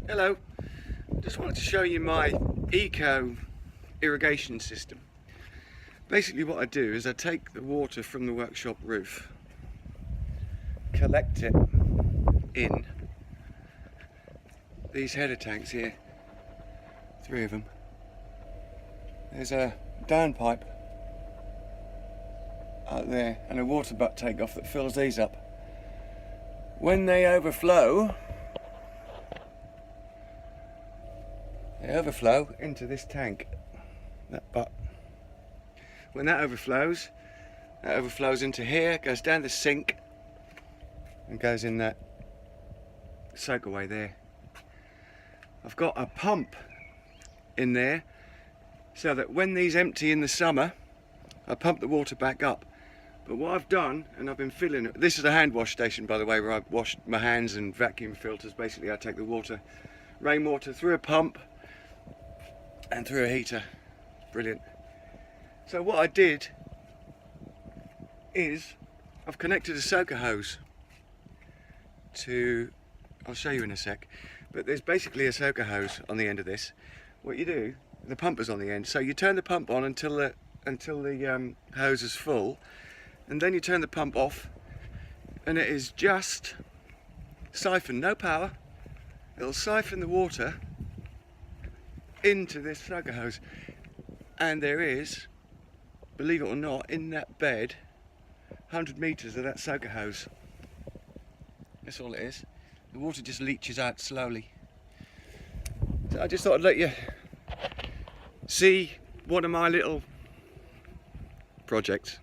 Hello, just wanted to show you my eco irrigation system. Basically what I do is I take the water from the workshop roof, collect it in these header tanks here, 3 of them. There's a downpipe out there and a water butt takeoff that fills these up. When they overflow into this tank, that butt. When that overflows into here, goes down the sink and goes in that soak away there. I've got a pump in there so that when these empty in the summer, I pump the water back up. But what I've done, and I've been filling it, this is a hand wash station by the way, where I wash my hands and vacuum filters. Basically I take the water, rainwater, through a pump and through a heater. Brilliant. So what I did is I've connected a soaker hose to, I'll show you in a sec, but there's basically a soaker hose on the end of this. What you do, the pump is on the end, so you turn the pump on until the hose is full, and then you turn the pump off and it is just siphon, no power. It'll siphon the water into this soaker hose, and there is, believe it or not, in that bed 100 meters of that soaker hose. That's all it is. The water just leaches out slowly. So I just thought I'd let you see one of my little projects.